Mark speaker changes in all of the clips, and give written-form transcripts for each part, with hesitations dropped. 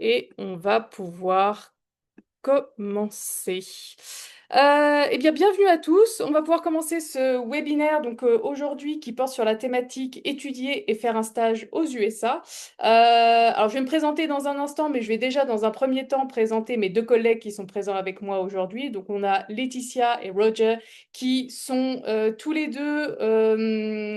Speaker 1: et on va pouvoir commencer. Eh bien, bienvenue à tous. On va pouvoir commencer ce webinaire aujourd'hui qui porte sur la thématique étudier et faire un stage aux USA. Alors, je vais me présenter dans un instant, mais je vais déjà dans un premier temps présenter mes deux collègues qui sont présents avec moi aujourd'hui. Donc, on a Laetitia et Roger qui sont tous les deux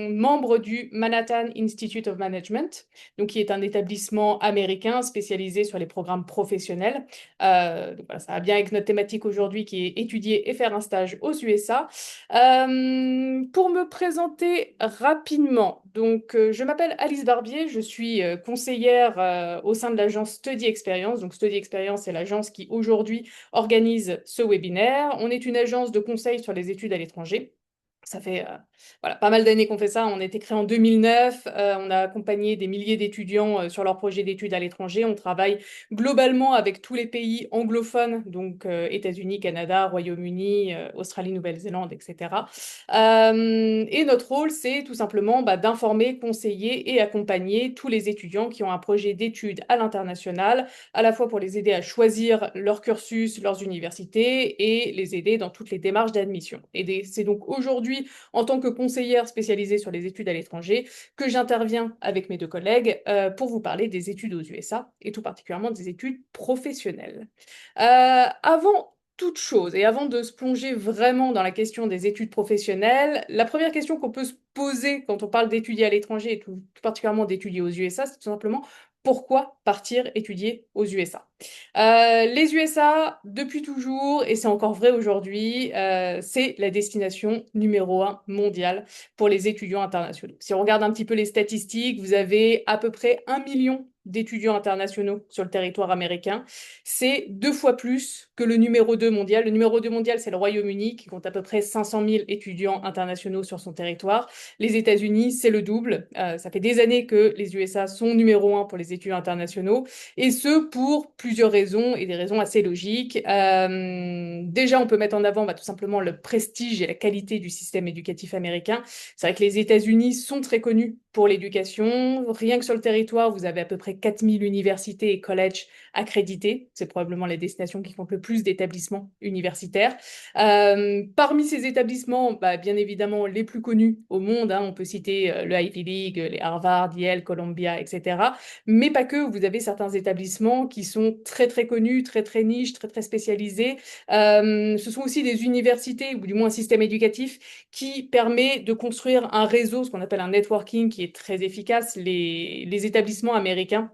Speaker 1: membres du Manhattan Institute of Management, donc qui est un établissement américain spécialisé sur les programmes professionnels. Donc voilà, ça va bien avec notre thématique aujourd'hui qui est étudier et faire un stage aux USA. Pour me présenter rapidement, je m'appelle Alice Barbier, je suis conseillère au sein de l'agence Study Experience. Donc Study Experience, c'est l'agence qui aujourd'hui organise ce webinaire. On est une agence de conseil sur les études à l'étranger. Ça fait voilà, pas mal d'années qu'on fait ça. On a été créé en 2009. On a accompagné des milliers d'étudiants sur leurs projets d'études à l'étranger. On travaille globalement avec tous les pays anglophones, donc États-Unis, Canada, Royaume-Uni, Australie, Nouvelle-Zélande, etc. Et notre rôle, c'est tout simplement d'informer, conseiller et accompagner tous les étudiants qui ont un projet d'études à l'international, à la fois pour les aider à choisir leur cursus, leurs universités et les aider dans toutes les démarches d'admission. Et c'est donc aujourd'hui, en tant que conseillère spécialisée sur les études à l'étranger, que j'interviens avec mes deux collègues pour vous parler des études aux USA et tout particulièrement des études professionnelles. Avant toute chose et avant de se plonger vraiment dans la question des études professionnelles, la première question qu'on peut se poser quand on parle d'étudier à l'étranger et tout particulièrement d'étudier aux USA, c'est tout simplement pourquoi partir étudier aux USA? Les USA, depuis toujours, et c'est encore vrai aujourd'hui, c'est la destination numéro un mondiale pour les étudiants internationaux. Si on regarde un petit peu les statistiques, vous avez à peu près 1 million d'étudiants internationaux sur le territoire américain. C'est 2 fois plus que le numéro 2 mondial. Le numéro 2 mondial, c'est le Royaume-Uni, qui compte à peu près 500 000 étudiants internationaux sur son territoire. Les États-Unis, c'est le double. Ça fait des années que les USA sont numéro un pour les étudiants internationaux, et ce pour plusieurs raisons, et des raisons assez logiques. Déjà, on peut mettre en avant tout simplement le prestige et la qualité du système éducatif américain. C'est vrai que les États-Unis sont très connus pour l'éducation. Rien que sur le territoire, vous avez à peu près 4000 universités et collèges accrédités. C'est probablement les destinations qui comptent le plus d'établissements universitaires. Parmi ces établissements, bien évidemment, les plus connus au monde, on peut citer le Ivy League, les Harvard, Yale, Columbia, etc. Mais pas que, vous avez certains établissements qui sont très très connus, très très niches, très très spécialisés. Ce sont aussi des universités, ou du moins un système éducatif, qui permet de construire un réseau, ce qu'on appelle un networking, qui est très efficace. Les établissements américains,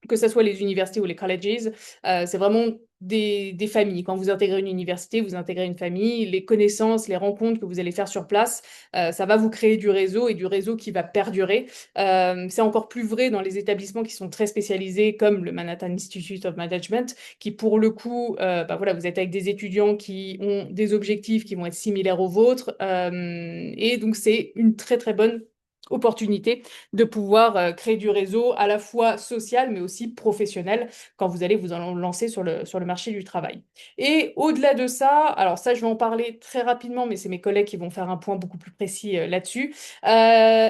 Speaker 1: que ce soit les universités ou les colleges, c'est vraiment des familles. Quand vous intégrez une université, vous intégrez une famille. Les connaissances, les rencontres que vous allez faire sur place, ça va vous créer du réseau et du réseau qui va perdurer. C'est encore plus vrai dans les établissements qui sont très spécialisés, comme le Manhattan Institute of Management, qui pour le coup, voilà, vous êtes avec des étudiants qui ont des objectifs qui vont être similaires aux vôtres. Et donc, c'est une très, très bonne opportunité de pouvoir créer du réseau à la fois social mais aussi professionnel quand vous allez vous en lancer sur le marché du travail. Et au-delà de ça, alors ça je vais en parler très rapidement, mais c'est mes collègues qui vont faire un point beaucoup plus précis là-dessus.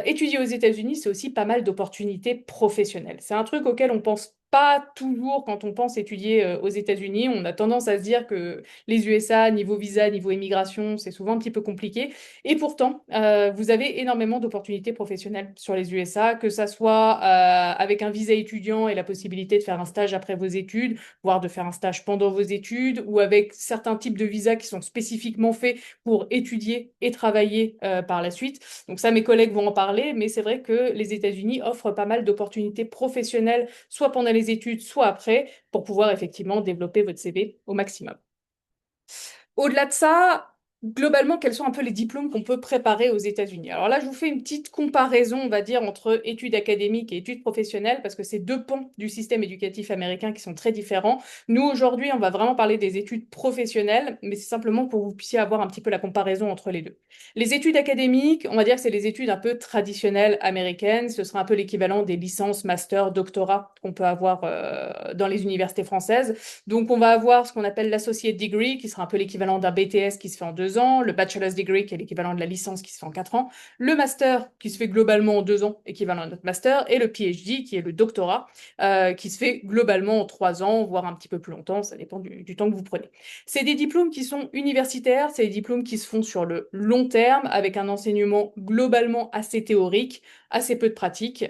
Speaker 1: Étudier aux États-Unis, c'est aussi pas mal d'opportunités professionnelles. C'est un truc auquel on pense pas toujours quand on pense étudier aux États-Unis. On a tendance à se dire que les USA, niveau visa, niveau immigration, c'est souvent un petit peu compliqué. Et pourtant, vous avez énormément d'opportunités professionnelles sur les USA, que ça soit avec un visa étudiant et la possibilité de faire un stage après vos études, voire de faire un stage pendant vos études, ou avec certains types de visas qui sont spécifiquement faits pour étudier et travailler par la suite. Donc ça, mes collègues vont en parler, mais c'est vrai que les États-Unis offrent pas mal d'opportunités professionnelles, soit pendant les études, soit après, pour pouvoir effectivement développer votre CV au maximum. Au-delà de ça, globalement, quels sont un peu les diplômes qu'on peut préparer aux États-Unis? Alors là, je vous fais une petite comparaison, on va dire, entre études académiques et études professionnelles, parce que c'est deux pans du système éducatif américain qui sont très différents. Nous, aujourd'hui, on va vraiment parler des études professionnelles, mais c'est simplement pour que vous puissiez avoir un petit peu la comparaison entre les deux. Les études académiques, on va dire que c'est les études un peu traditionnelles américaines. Ce sera un peu l'équivalent des licences, masters, doctorats qu'on peut avoir dans les universités françaises. Donc, on va avoir ce qu'on appelle l'associate degree, qui sera un peu l'équivalent d'un BTS qui se fait en 2 ans, le bachelor's degree qui est l'équivalent de la licence qui se fait en 4 ans, le master qui se fait globalement en 2 ans, équivalent à notre master, et le PhD qui est le doctorat qui se fait globalement en 3 ans, voire un petit peu plus longtemps, ça dépend du temps que vous prenez. C'est des diplômes qui sont universitaires, c'est des diplômes qui se font sur le long terme, avec un enseignement globalement assez théorique, assez peu de pratique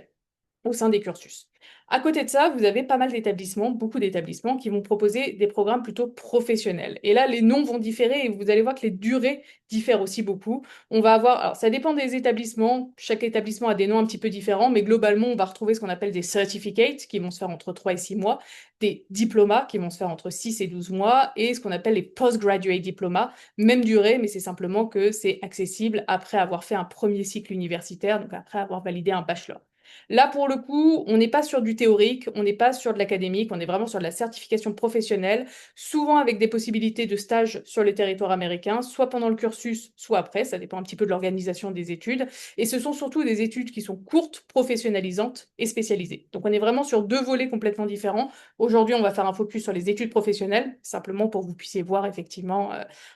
Speaker 1: au sein des cursus. À côté de ça, vous avez pas mal d'établissements, beaucoup d'établissements qui vont proposer des programmes plutôt professionnels. Et là, les noms vont différer et vous allez voir que les durées diffèrent aussi beaucoup. On va avoir, alors ça dépend des établissements, chaque établissement a des noms un petit peu différents, mais globalement, on va retrouver ce qu'on appelle des certificates qui vont se faire entre 3 et 6 mois, des diplomas qui vont se faire entre 6 et 12 mois, et ce qu'on appelle les postgraduate diplomas, même durée, mais c'est simplement que c'est accessible après avoir fait un premier cycle universitaire, donc après avoir validé un bachelor. Là, pour le coup, on n'est pas sur du théorique, on n'est pas sur de l'académique, on est vraiment sur de la certification professionnelle, souvent avec des possibilités de stage sur le territoire américain, soit pendant le cursus, soit après, ça dépend un petit peu de l'organisation des études. Et ce sont surtout des études qui sont courtes, professionnalisantes et spécialisées. Donc on est vraiment sur 2 volets complètement différents. Aujourd'hui, on va faire un focus sur les études professionnelles, simplement pour que vous puissiez voir effectivement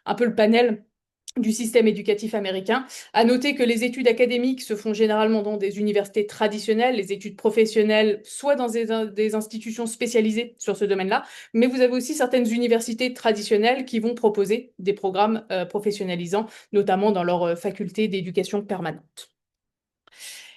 Speaker 1: un peu le panel du système éducatif américain. À noter que les études académiques se font généralement dans des universités traditionnelles, les études professionnelles, soit dans des institutions spécialisées sur ce domaine-là, mais vous avez aussi certaines universités traditionnelles qui vont proposer des programmes professionnalisants, notamment dans leur faculté d'éducation permanente.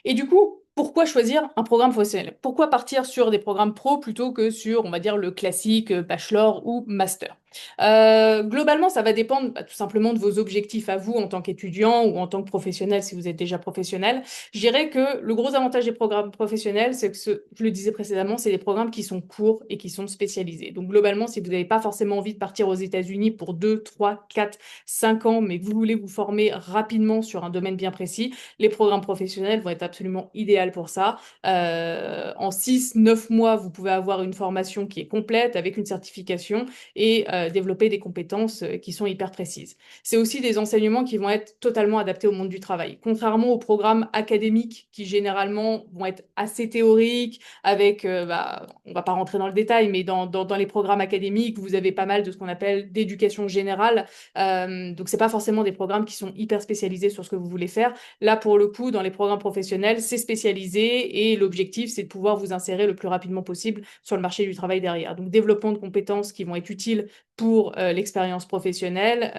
Speaker 1: Et du coup, pourquoi choisir un programme professionnel? Pourquoi partir sur des programmes pro plutôt que sur, on va dire, le classique bachelor ou master? Globalement, ça va dépendre tout simplement de vos objectifs à vous en tant qu'étudiant ou en tant que professionnel si vous êtes déjà professionnel. Je dirais que le gros avantage des programmes professionnels, c'est que, je le disais précédemment, c'est des programmes qui sont courts et qui sont spécialisés. Donc globalement, si vous n'avez pas forcément envie de partir aux États-Unis pour 2, 3, 4, 5 ans, mais que vous voulez vous former rapidement sur un domaine bien précis, les programmes professionnels vont être absolument idéaux pour ça. En 6, 9 mois, vous pouvez avoir une formation qui est complète avec une certification et développer des compétences qui sont hyper précises. C'est aussi des enseignements qui vont être totalement adaptés au monde du travail. Contrairement aux programmes académiques qui généralement vont être assez théoriques, avec, on va pas rentrer dans le détail, mais dans les programmes académiques, vous avez pas mal de ce qu'on appelle d'éducation générale. Donc c'est pas forcément des programmes qui sont hyper spécialisés sur ce que vous voulez faire. Là, pour le coup, dans les programmes professionnels, c'est spécialisé et l'objectif, c'est de pouvoir vous insérer le plus rapidement possible sur le marché du travail derrière. Donc développement de compétences qui vont être utiles pour l'expérience professionnelle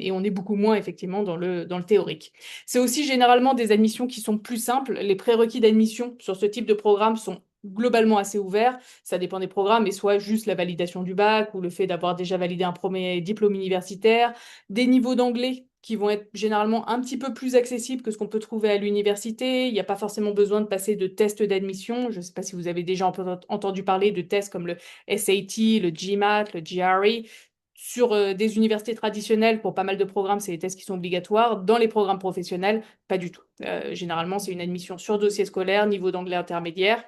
Speaker 1: et on est beaucoup moins effectivement dans le théorique. C'est aussi généralement des admissions qui sont plus simples. Les prérequis d'admission sur ce type de programme sont globalement assez ouverts. Ça dépend des programmes, mais soit juste la validation du bac ou le fait d'avoir déjà validé un premier diplôme universitaire, des niveaux d'anglais qui vont être généralement un petit peu plus accessibles que ce qu'on peut trouver à l'université. Il n'y a pas forcément besoin de passer de tests d'admission. Je ne sais pas si vous avez déjà entendu parler de tests comme le SAT, le GMAT, le GRE. Sur des universités traditionnelles, pour pas mal de programmes, c'est des tests qui sont obligatoires. Dans les programmes professionnels, pas du tout. Généralement, c'est une admission sur dossier scolaire, niveau d'anglais intermédiaire.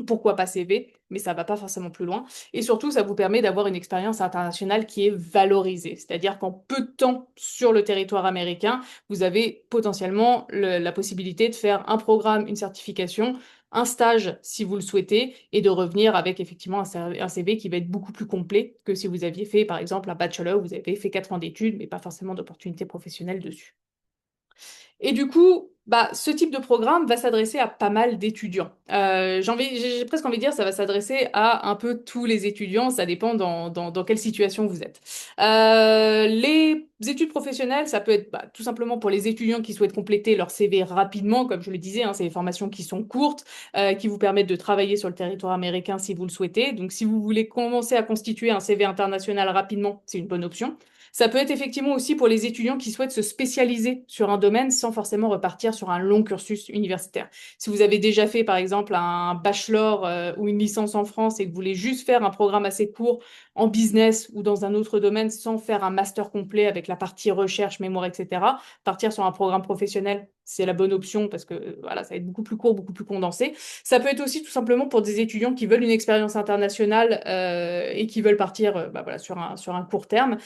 Speaker 1: Pourquoi pas CV, mais ça va pas forcément plus loin. Et surtout, ça vous permet d'avoir une expérience internationale qui est valorisée. C'est-à-dire qu'en peu de temps sur le territoire américain, vous avez potentiellement la possibilité de faire un programme, une certification, un stage si vous le souhaitez, et de revenir avec effectivement un CV qui va être beaucoup plus complet que si vous aviez fait, par exemple, un bachelor, vous avez fait 4 ans d'études, mais pas forcément d'opportunités professionnelles dessus. Et du coup, ce type de programme va s'adresser à pas mal d'étudiants. J'ai presque envie de dire, ça va s'adresser à un peu tous les étudiants, ça dépend dans quelle situation vous êtes. Les études professionnelles, ça peut être tout simplement pour les étudiants qui souhaitent compléter leur CV rapidement, comme je le disais, hein, c'est des formations qui sont courtes, qui vous permettent de travailler sur le territoire américain si vous le souhaitez. Donc si vous voulez commencer à constituer un CV international rapidement, c'est une bonne option. Ça peut être effectivement aussi pour les étudiants qui souhaitent se spécialiser sur un domaine sans forcément repartir sur un long cursus universitaire. Si vous avez déjà fait, par exemple, un bachelor ou une licence en France et que vous voulez juste faire un programme assez court en business ou dans un autre domaine sans faire un master complet avec la partie recherche, mémoire, etc., partir sur un programme professionnel, c'est la bonne option parce que voilà, ça va être beaucoup plus court, beaucoup plus condensé. Ça peut être aussi tout simplement pour des étudiants qui veulent une expérience internationale et qui veulent partir voilà, sur un court terme.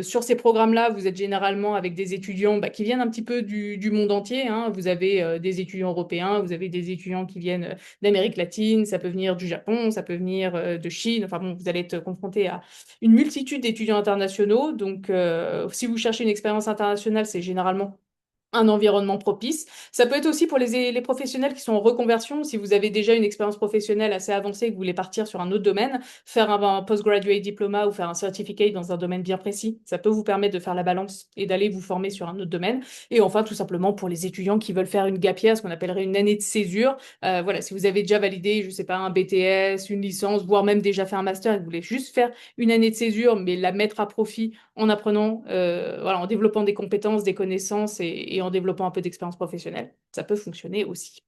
Speaker 1: Sur ces programmes-là, vous êtes généralement avec des étudiants qui viennent un petit peu du monde entier, hein. Vous avez des étudiants européens, vous avez des étudiants qui viennent d'Amérique latine, ça peut venir du Japon, ça peut venir de Chine. Enfin bon, vous allez être confronté à une multitude d'étudiants internationaux. Donc, si vous cherchez une expérience internationale, c'est généralement un environnement propice. Ça peut être aussi pour les professionnels qui sont en reconversion. Si vous avez déjà une expérience professionnelle assez avancée et que vous voulez partir sur un autre domaine, faire un postgraduate diploma ou faire un certificate dans un domaine bien précis, ça peut vous permettre de faire la balance et d'aller vous former sur un autre domaine. Et enfin, tout simplement pour les étudiants qui veulent faire une gap year, ce qu'on appellerait une année de césure. Voilà, si vous avez déjà validé, je sais pas, un BTS, une licence, voire même déjà fait un master et que vous voulez juste faire une année de césure, mais la mettre à profit en apprenant, voilà, en développant des compétences, des connaissances et en développant un peu d'expérience professionnelle. Ça peut fonctionner aussi.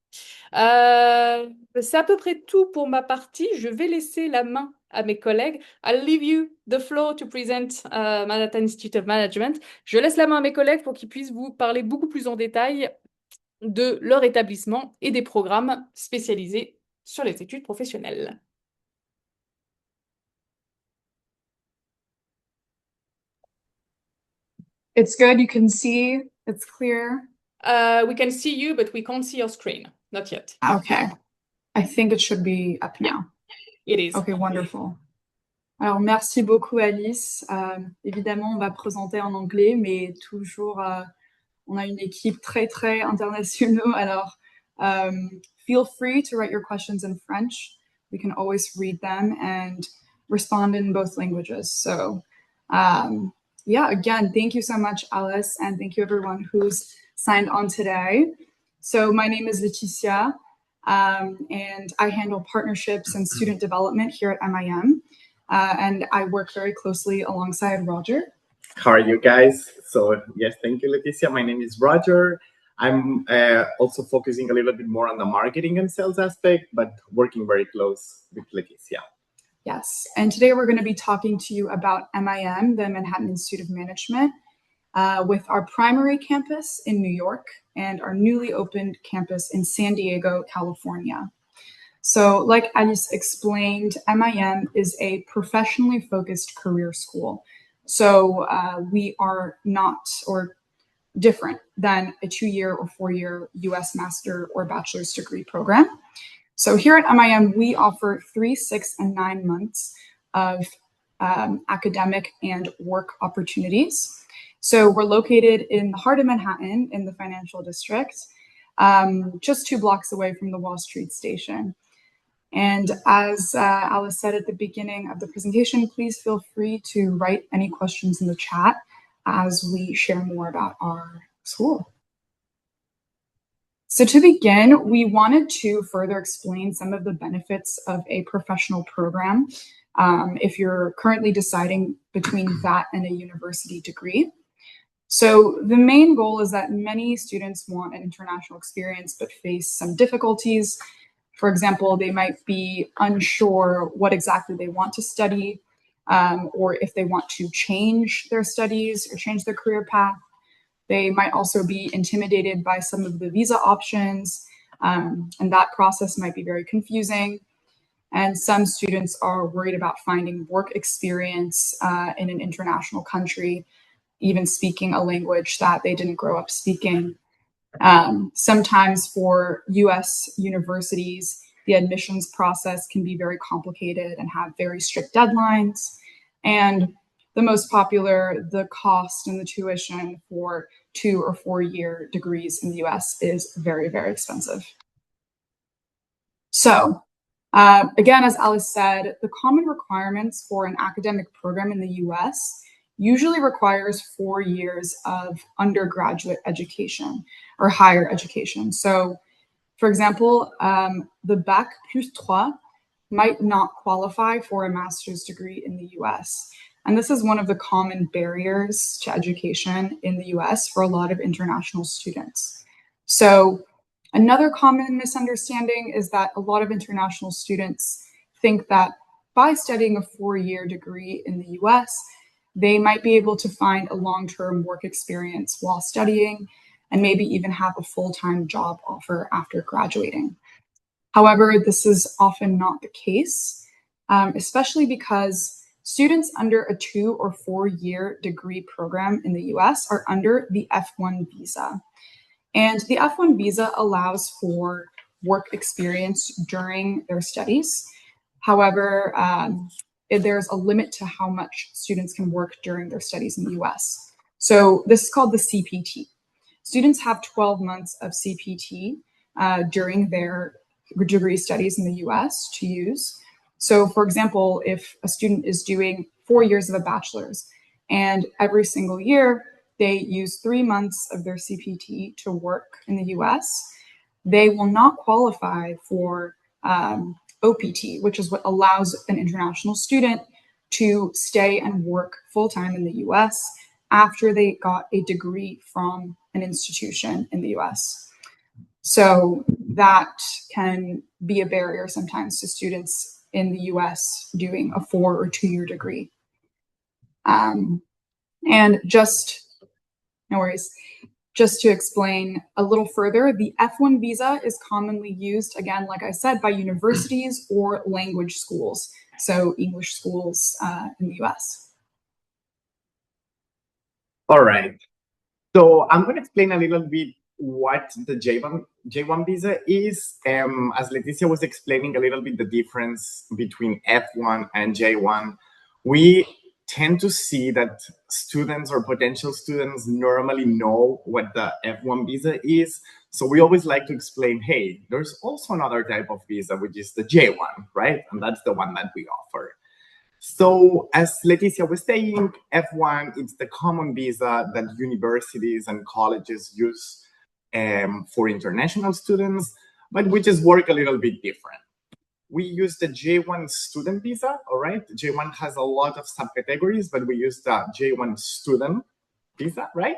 Speaker 1: C'est à peu près tout pour ma partie. Je vais laisser la main à mes collègues. I'll leave you the floor to present Manhattan Institute of Management. Je laisse la main à mes collègues pour qu'ils puissent vous parler beaucoup plus en détail de leur établissement et des programmes spécialisés sur les études professionnelles.
Speaker 2: It's good. You can see. It's clear.
Speaker 1: We can see you, but we can't see your screen. Not yet.
Speaker 2: Okay. I think it should be up
Speaker 1: Yeah,
Speaker 2: now.
Speaker 1: it is.
Speaker 2: Okay, wonderful. Alors, merci beaucoup, Alice. Évidemment, on va présenter en anglais, mais toujours, on a une équipe très, très internationale. Alors, feel free to write your questions in French. We can always read them and respond in both languages. So, yeah, again, thank you so much, Alice, and thank you everyone who's signed on today. So, my name is Laetitia, and I handle partnerships and student development here at MIM. And I work very closely alongside Roger.
Speaker 3: How are you guys? So yes, thank you, Leticia. My name is Roger. I'm also focusing a little bit more on the marketing and sales aspect, but working very close with Leticia.
Speaker 2: Yes, and today we're going to be talking to you about MIM, the Manhattan Institute of Management, with our primary campus in New York and our newly opened campus in San Diego, California. So, like Alice explained, MIM is a professionally focused career school. So, we are not or different than a 2-year or 4-year US master or bachelor's degree program. So, here at MIM, we offer 3, 6, and 9 months of academic and work opportunities. So, we're located in the heart of Manhattan in the financial district, just 2 blocks away from the Wall Street station. And as Alice said at the beginning of the presentation, please feel free to write any questions in the chat as we share more about our school. So to begin, we wanted to further explain some of the benefits of a professional program if you're currently deciding between that and a university degree. So the main goal is that many students want an international experience but face some difficulties. For example, they might be unsure what exactly they want to study, or if they want to change their studies or change their career path. They might also be intimidated by some of the visa options, and that process might be very confusing. And some students are worried about finding work experience in an international country, even speaking a language that they didn't grow up speaking. Sometimes for US universities, the admissions process can be very complicated and have very strict deadlines. And the most popular, the cost and the tuition for 2 or 4-year degrees in the US is very, very expensive. So, again, as Alice said, the common requirements for an academic program in the US usually requires 4 years of undergraduate education or higher education. So, for example, the Bac plus 3 might not qualify for a master's degree in the US. And this is one of the common barriers to education in the US for a lot of international students. So, another common misunderstanding is that a lot of international students think that by studying a 4-year degree in the US, they might be able to find a long-term work experience while studying. and maybe even have a full-time job offer after graduating. However, this is often not the case, especially because students under a 2 or 4 year degree program in the US are under the F1 visa. And the F1 visa allows for work experience during their studies. However, there's a limit to how much students can work during their studies in the US. So this is called the CPT. Students have 12 months of CPT during their degree studies in the US to use. So for example, if a student is doing 4 years of a bachelor's and every single year they use 3 months of their CPT to work in the US, they will not qualify for OPT, which is what allows an international student to stay and work full-time in the US after they got a degree from an institution in the US. So that can be a barrier sometimes to students in the US doing a 4 or 2 year degree. And just, no worries, just to explain a little further, the F1 visa is commonly used, again, like I said, by universities or language schools, so English schools in the US.
Speaker 3: All right. So I'm going to explain a little bit what the J1 visa is. As Leticia was explaining a little bit the difference between F1 and J1, we tend to see that students or potential students normally know what the F1 visa is. So we always like to explain, hey, there's also another type of visa, which is the J1, right? And that's the one that we offer. So as Leticia was saying, F1, it's the common visa that universities and colleges use for international students, but we just work a little bit different. We use the J1 student visa, all right? J1 has a lot of subcategories, but we use the J1 student visa, right?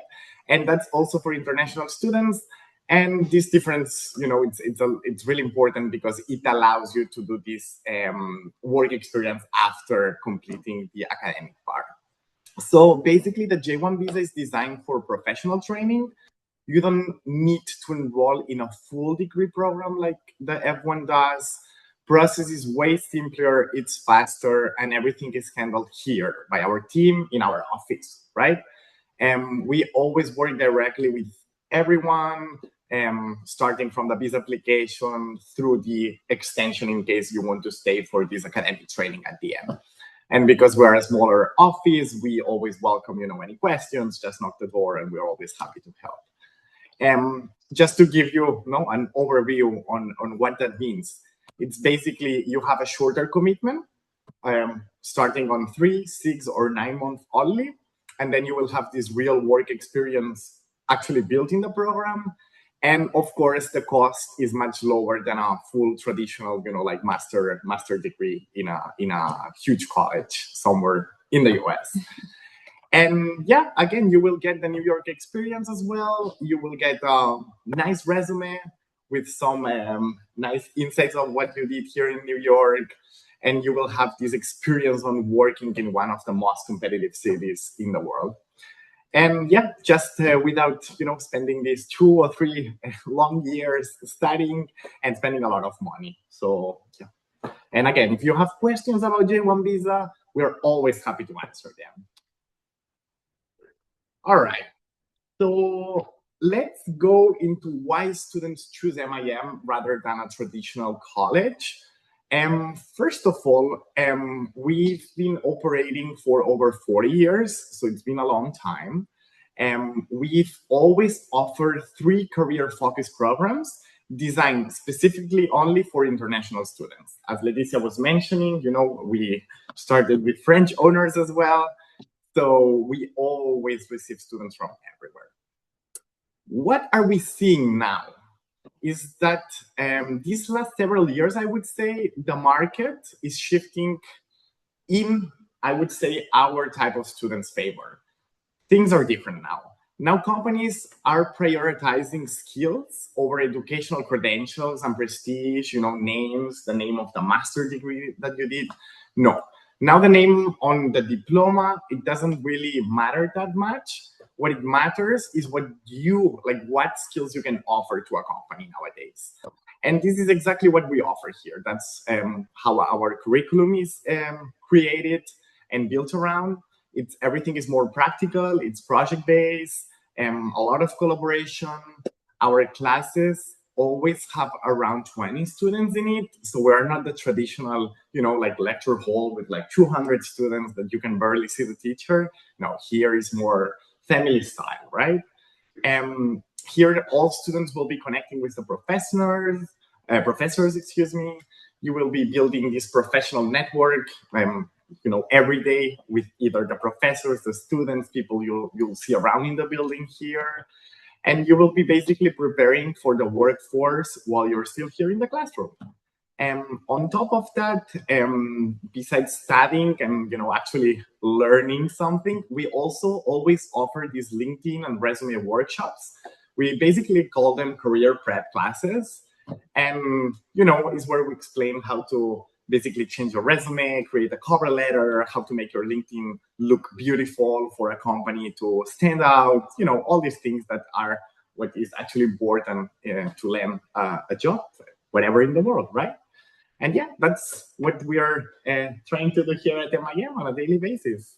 Speaker 3: And that's also for international students. And this difference, you know, it's really important because it allows you to do this work experience after completing the academic part. So basically, the J1 visa is designed for professional training. You don't need to enroll in a full degree program like the F1 does. Process is way simpler, it's faster, and everything is handled here by our team in our office, right? And we always work directly with everyone, starting from the visa application through the extension in case you want to stay for this academic training at the end. And because we're a smaller office, we always welcome, you know, any questions, just knock the door and we're always happy to help. Just to give you, an overview on what that means. It's basically you have a shorter commitment, starting on 3, 6, or 9 months only. And then you will have this real work experience actually built in the program. And of course, the cost is much lower than a full traditional, like master degree in a huge college somewhere in the US. And yeah, again, you will get the New York experience as well. You will get a nice resume with some nice insights of what you did here in New York. And you will have this experience on working in one of the most competitive cities in the world. And yeah, just without, spending these 2 or 3 long years studying and spending a lot of money. So yeah. And again, if you have questions about J1 visa, we're always happy to answer them. All right. So let's go into why students choose MIM rather than a traditional college. First of all, we've been operating for over 40 years, so it's been a long time. We've always offered 3 career-focused programs designed specifically only for international students. As Leticia was mentioning, we started with French honors as well, so we always receive students from everywhere. What are we seeing now? Is that these last several years, I would say, the market is shifting in, I would say, our type of students' favor. Things are different now. Now companies are prioritizing skills over educational credentials and prestige, names, the name of the master degree that you did. No. Now the name on the diploma, it doesn't really matter that much. What it matters is what skills you can offer to a company nowadays. And this is exactly what we offer here. That's how our curriculum is created and built around. Everything is more practical, it's project-based, a lot of collaboration. Our classes always have around 20 students in it. So we're not the traditional, lecture hall with 200 students that you can barely see the teacher. No, here is more family style, right? Here, all students will be connecting with the professors, excuse me. You will be building this professional network, every day with either the professors, the students, people you'll see around in the building here. And you will be basically preparing for the workforce while you're still here in the classroom. And on top of that, besides studying and actually learning something, we also always offer these LinkedIn and resume workshops. We basically call them career prep classes. And, is where we explain how to basically change your resume, create a cover letter, how to make your LinkedIn look beautiful for a company to stand out, all these things that are what is actually important to land a job, whatever in the world, right? And yeah, that's what we are trying to do here at MIM on a daily basis.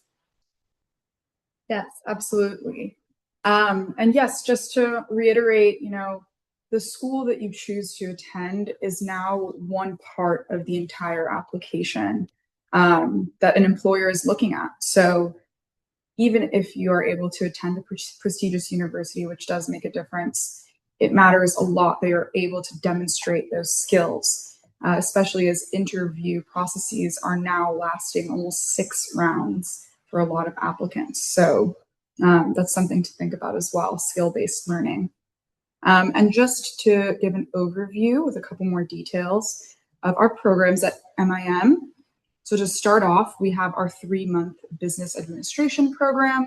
Speaker 2: Yes, absolutely. And yes, just to reiterate, the school that you choose to attend is now one part of the entire application that an employer is looking at. So even if you are able to attend a prestigious university, which does make a difference, it matters a lot that you're able to demonstrate those skills, especially as interview processes are now lasting almost 6 rounds for a lot of applicants. So that's something to think about as well, skill-based learning. And just to give an overview with a couple more details of our programs at MIM. So to start off, we have our 3-month business administration program.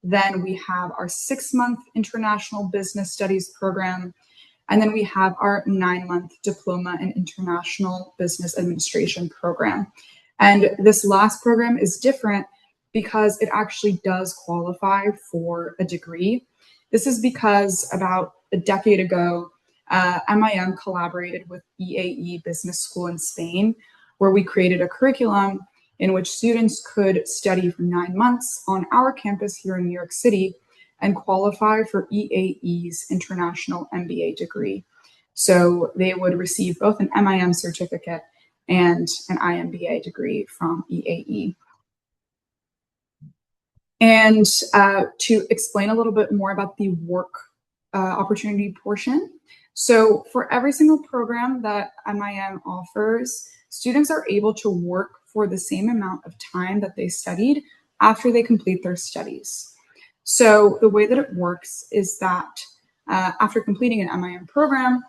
Speaker 2: Then we have our 6-month international business studies program. And then we have our 9-month diploma in international business administration program. And this last program is different because it actually does qualify for a degree. This is because about a decade ago, MIM collaborated with EAE Business School in Spain, where we created a curriculum in which students could study for 9 months on our campus here in New York City and qualify for EAE's International MBA degree. So they would receive both an MIM certificate and an IMBA degree from EAE. And to explain a little bit more about the work opportunity portion. So for every single program that MIM offers, students are able to work for the same amount of time that they studied after they complete their studies. So the way that it works is that after completing an MIM program,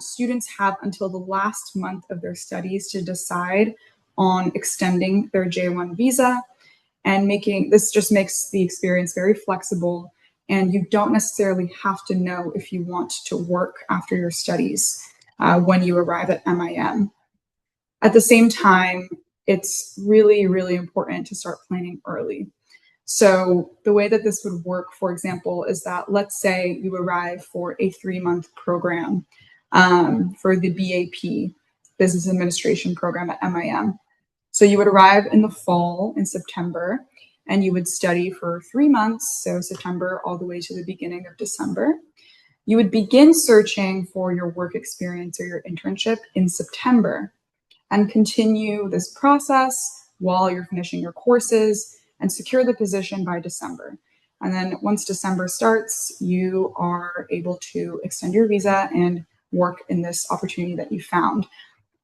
Speaker 2: students have until the last month of their studies to decide on extending their J1 visa, and this just makes the experience very flexible, and you don't necessarily have to know if you want to work after your studies when you arrive at MIM. At the same time, it's really, really important to start planning early. So the way that this would work, for example, is that let's say you arrive for a 3-month program for the BAP, Business Administration program at MIM. So you would arrive in the fall in September, and you would study for 3 months, so September all the way to the beginning of December. You would begin searching for your work experience or your internship in September and continue this process while you're finishing your courses and secure the position by December. And then once December starts, you are able to extend your visa and work in this opportunity that you found.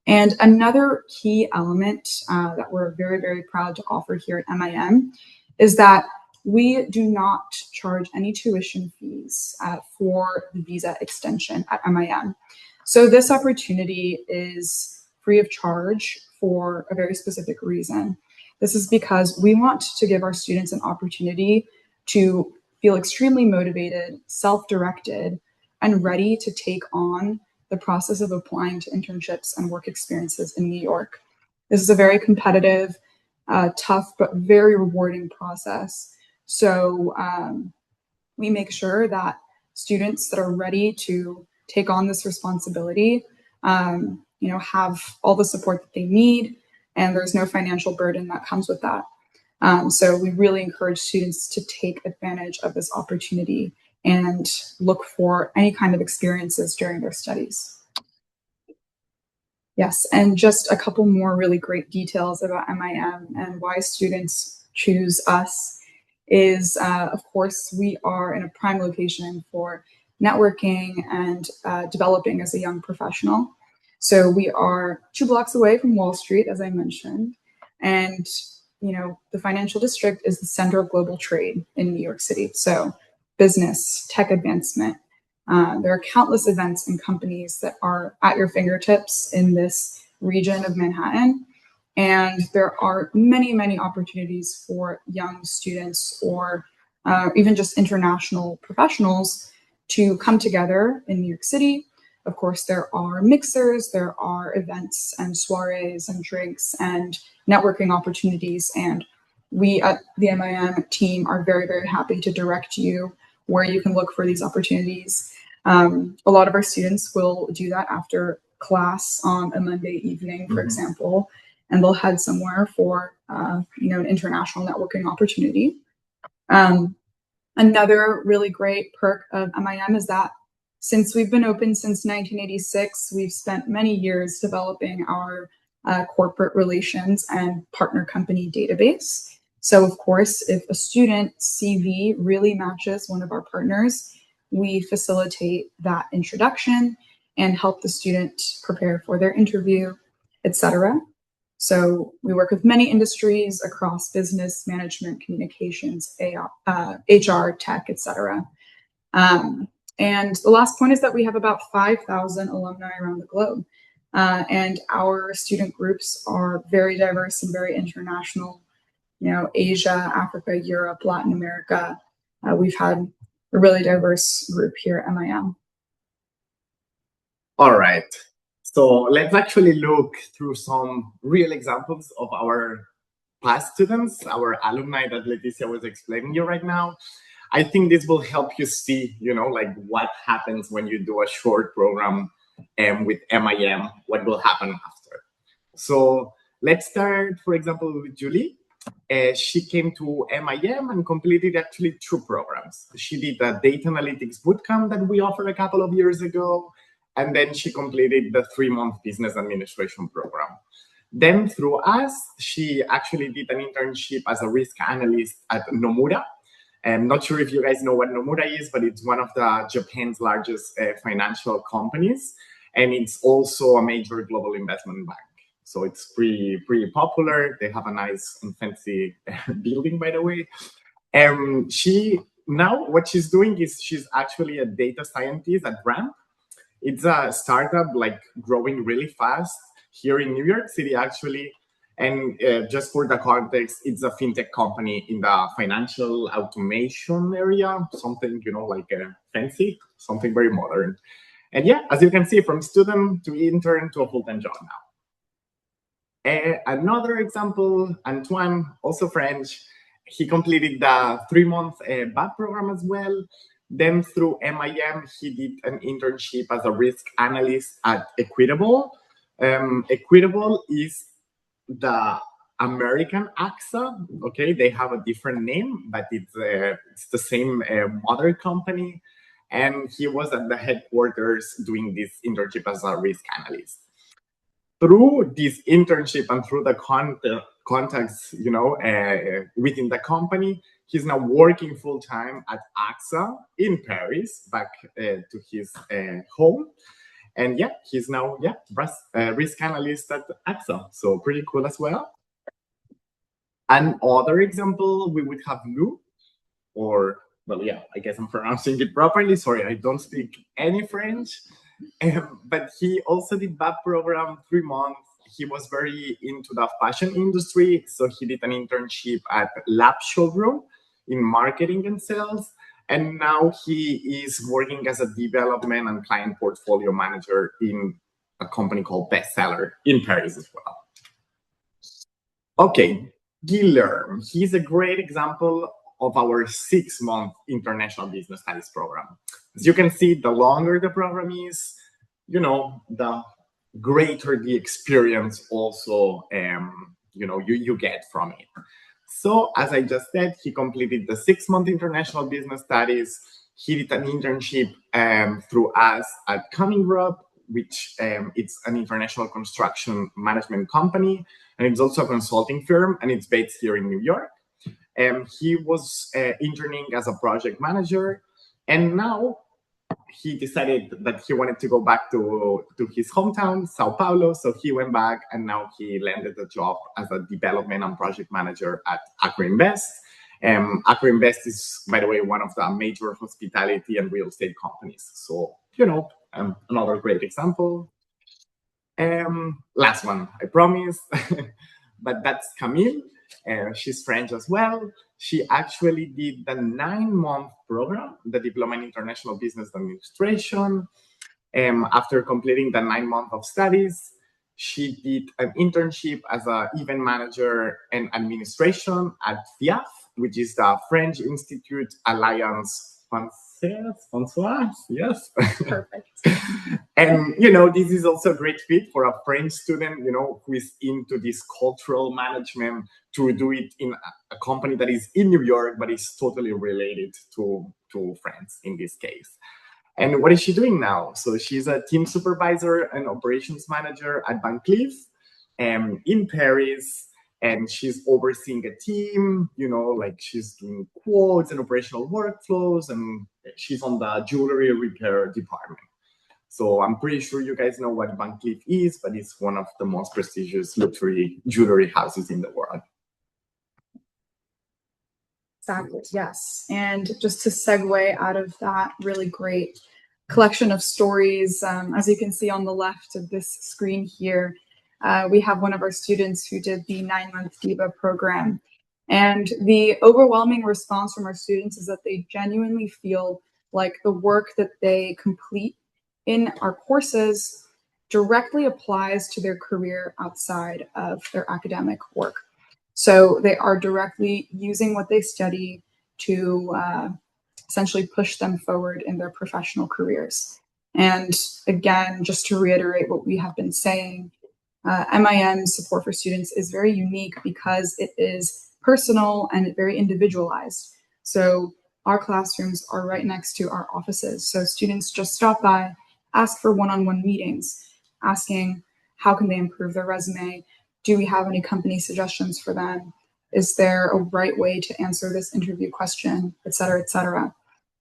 Speaker 2: And another key element that we're very, very proud to offer here at MIM is that we do not charge any tuition fees for the visa extension at MIM. So this opportunity is free of charge for a very specific reason. This is because we want to give our students an opportunity to feel extremely motivated, self-directed, and ready to take on the process of applying to internships and work experiences in New York. This is a very competitive, tough, but very rewarding process So we make sure that students that are ready to take on this responsibility, have all the support that they need, and there's no financial burden that comes with that. So we really encourage students to take advantage of this opportunity and look for any kind of experiences during their studies. Yes, and just a couple more really great details about MIM and why students choose us is, of course, we are in a prime location for networking and developing as a young professional. So we are 2 blocks away from Wall Street, as I mentioned, and the financial district is the center of global trade in New York City. So business, tech advancement. There are countless events and companies that are at your fingertips in this region of Manhattan. And there are many, many opportunities for young students or even just international professionals to come together in New York City. Of course, there are mixers, there are events and soirees and drinks and networking opportunities. And we at the MIM team are very, very happy to direct you where you can look for these opportunities. A lot of our students will do that after class on a Monday evening, for example, and they'll head somewhere for an international networking opportunity. Another really great perk of MIM is that since we've been open since 1986, we've spent many years developing our corporate relations and partner company database. So of course, if a student CV really matches one of our partners, we facilitate that introduction and help the student prepare for their interview, etc. So we work with many industries across business, management, communications, HR, tech, etc. And the last point is that we have about 5,000 alumni around the globe. And our student groups are very diverse and very international. Asia, Africa, Europe, Latin America. We've had a really diverse group here at MIM.
Speaker 3: All right. So let's actually look through some real examples of our past students, our alumni that Leticia was explaining you right now. I think this will help you see, what happens when you do a short program with MIM, what will happen after. So let's start, for example, with Julie. She came to MIM and completed actually 2 programs. She did a data analytics bootcamp that we offered a couple of years ago, and then she completed the 3-month business administration program. Then through us, she actually did an internship as a risk analyst at Nomura. I'm not sure if you guys know what Nomura is, but it's one of Japan's largest financial companies, and it's also a major global investment bank. So it's pretty popular. They have a nice and fancy building, by the way. What she's doing is she's actually a data scientist at Ramp. It's a startup growing really fast here in New York City, actually. And just for the context, it's a fintech company in the financial automation area, something, fancy, something very modern. And yeah, as you can see, from student to intern to a full-time job now. Another example, Antoine, also French, he completed the 3-month BAP program as well. Then through MIM, he did an internship as a risk analyst at Equitable. Equitable is the American AXA. Okay, they have a different name, but it's the same mother company. And he was at the headquarters doing this internship as a risk analyst. Through this internship and through the contacts, within the company, he's now working full-time at AXA in Paris, back to his home. And yeah, he's now, risk analyst at AXA. So pretty cool as well. Another example, we would have Nous, I guess I'm pronouncing it properly. Sorry, I don't speak any French. But he also did that program 3 months. He was very into the fashion industry. So he did an internship at Lab Showroom in marketing and sales. And now he is working as a development and client portfolio manager in a company called Bestseller in Paris as well. Okay, Guilherme, he's a great example of our 6-month international business studies program. As you can see, the longer the program is, the greater the experience also, you get from it. So as I just said, he completed the 6-month international business studies. He did an internship through us at Combinent, which it's an international construction management company, and it's also a consulting firm, and it's based here in New York. He was interning as a project manager, and now he decided that he wanted to go back to his hometown, Sao Paulo. So he went back, and now he landed a job as a development and project manager at AcroInvest. AcroInvest is, by the way, one of the major hospitality and real estate companies. So, another great example. Last one, I promise. But that's Camille. She's French as well. She actually did the 9-month program, the Diploma in International Business Administration. After completing the 9 months of studies, she did an internship as an event manager and administration at FIAF, which is the French Institute Alliance Française, yes.
Speaker 2: Perfect.
Speaker 3: And, this is also a great fit for a French student, who is into this cultural management, to do it in a company that is in New York, but is totally related to France in this case. And what is she doing now? So she's a team supervisor and operations manager at Van Cleef in Paris. And she's overseeing a team, she's doing quotes and operational workflows, and she's on the jewelry repair department. So I'm pretty sure you guys know what Van Cleef is, but it's one of the most prestigious luxury jewelry houses in the world.
Speaker 2: Exactly, yes. And just to segue out of that really great collection of stories, as you can see on the left of this screen here, we have one of our students who did the 9-month DIVA program. And the overwhelming response from our students is that they genuinely feel like the work that they complete in our courses directly applies to their career outside of their academic work. So they are directly using what they study to essentially push them forward in their professional careers. And again, just to reiterate what we have been saying, MIM support for students is very unique because it is personal and very individualized. So our classrooms are right next to our offices. So students just stop by, ask for one-on-one meetings, asking how can they improve their resume? Do we have any company suggestions for them? Is there a right way to answer this interview question, et cetera, et cetera.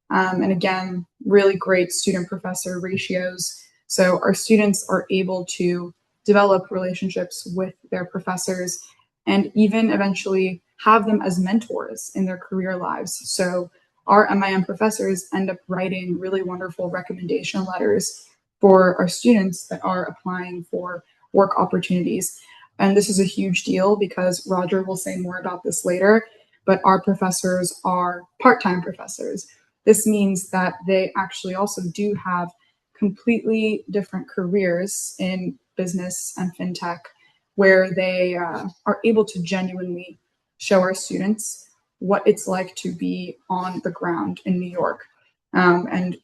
Speaker 2: And again, really great student-professor ratios. So our students are able to develop relationships with their professors and even eventually have them as mentors in their career lives. So our MIM professors end up writing really wonderful recommendation letters for our students that are applying for work opportunities. And this is a huge deal because Roger will say more about this later, but our professors are part-time professors. This means that they actually also do have completely different careers in business and fintech, where they are able to genuinely show our students what it's like to be on the ground in New York and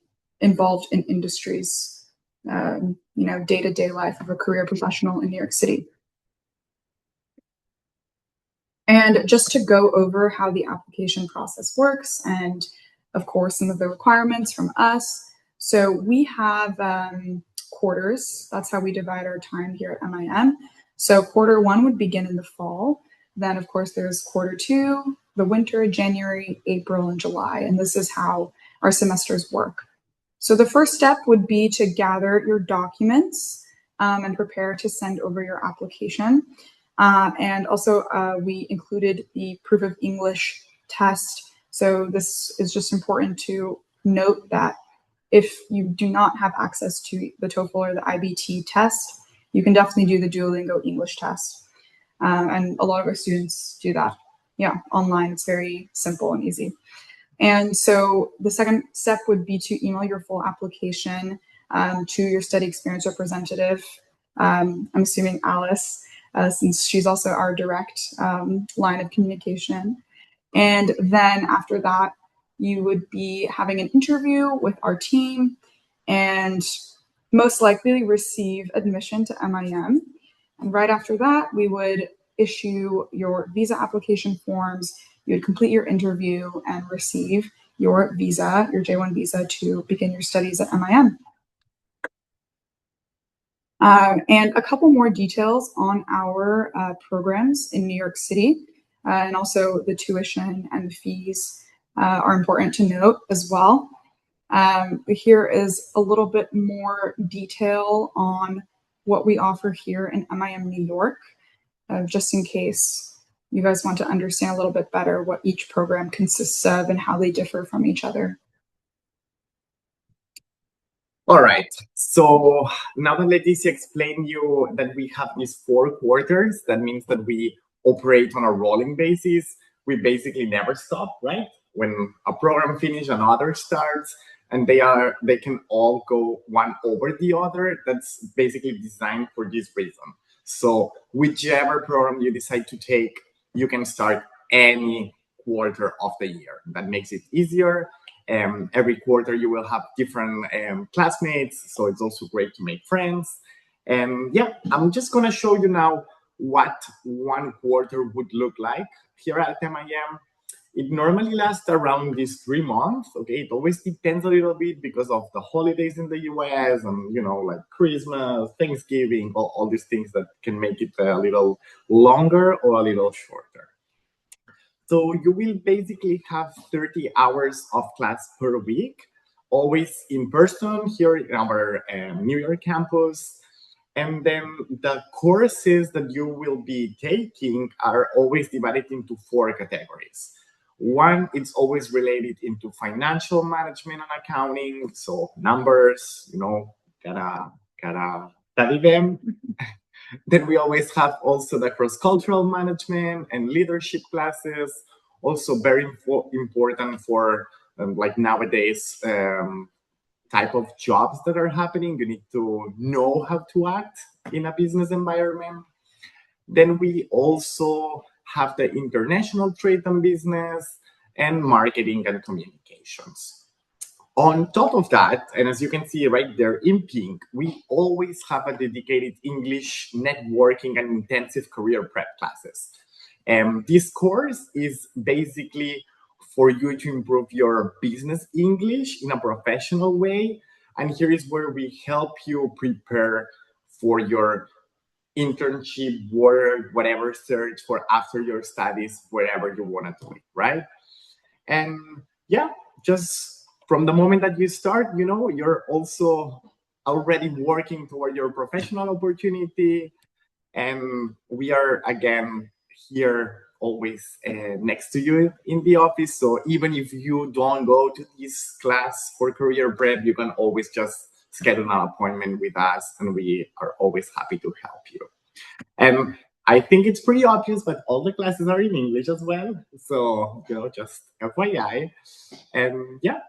Speaker 2: involved in industries, day-to-day life of a career professional in New York City. And just to go over how the application process works and, of course, some of the requirements from us. So we have quarters. That's how we divide our time here at MIM. So quarter 1 would begin in the fall. Then, of course, there's quarter 2, the winter, January, April, and July. And this is how our semesters work. So the first step would be to gather your documents and prepare to send over your application. And also we included the proof of English test. So this is just important to note that if you do not have access to the TOEFL or the IBT test, you can definitely do the Duolingo English test. And a lot of our students do that. Yeah, online. It's very simple and easy. And so the second step would be to email your full application to your study experience representative. I'm assuming Alice, since she's also our direct line of communication. And then after that, you would be having an interview with our team and most likely receive admission to MIM. And right after that, we would issue your visa application forms. You would complete your interview and receive your visa, your J1 visa, to begin your studies at MIM. And a couple more details on our programs in New York City, and also the tuition and the fees are important to note as well. Here is a little bit more detail on what we offer here in MIM New York, just in case you guys want to understand a little bit better what each program consists of and how they differ from each other.
Speaker 3: All right, so now that Leticia explained you that we have these 4 quarters, that means that we operate on a rolling basis. We basically never stop, right? When a program finishes, another starts, and they can all go one over the other. That's basically designed for this reason. So whichever program you decide to take, you can start any quarter of the year. That makes it easier. Every quarter you will have different classmates, so it's also great to make friends. And yeah, I'm just gonna show you now what one quarter would look like here at MIM. It normally lasts around these 3 months. Okay, it always depends a little bit because of the holidays in the US and, you know, like Christmas, Thanksgiving, all these things that can make it a little longer or a little shorter. So you will basically have 30 hours of class per week, always in person here in our New York campus. And then the courses that you will be taking are always divided into 4 categories. One, it's always related into financial management and accounting. So numbers, you know, gotta study them. Then we always have also the cross-cultural management and leadership classes, also very important for like nowadays type of jobs that are happening. You need to know how to act in a business environment. Then we also have the international trade and business and marketing and communications. On top of that, and as you can see right there in pink, we always have a dedicated English networking and intensive career prep classes. This course is basically for you to improve your business English in a professional way. And here is where we help you prepare for your internship, work, whatever search for after your studies, wherever you want to do it, right? And yeah, just from the moment that you start, you know, you're also already working toward your professional opportunity. And we are, again, here always next to you in the office. So even if you don't go to this class for career prep, you can always just schedule an appointment with us, and we are always happy to help you. And I think it's pretty obvious, but all the classes are in English as well. So, you know, just FYI. And yeah,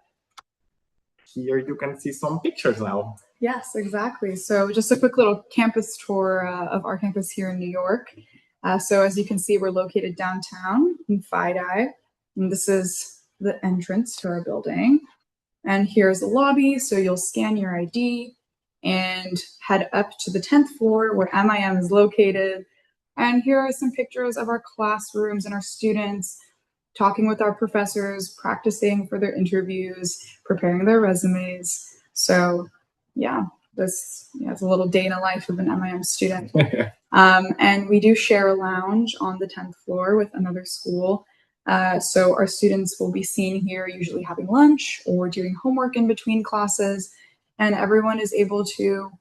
Speaker 3: here you can see some pictures now.
Speaker 2: Yes, exactly. So just a quick little campus tour of our campus here in New York. So as you can see, we're located downtown in FIDI, and this is the entrance to our building. And here's the lobby, so you'll scan your ID and head up to the 10th floor where MIM is located. And here are some pictures of our classrooms and our students talking with our professors, practicing for their interviews, preparing their resumes. So yeah, this is a little day in the life of an MIM student. And we do share a lounge on the 10th floor with another school. So our students will be seen here usually having lunch or doing homework in between classes. And everyone is able to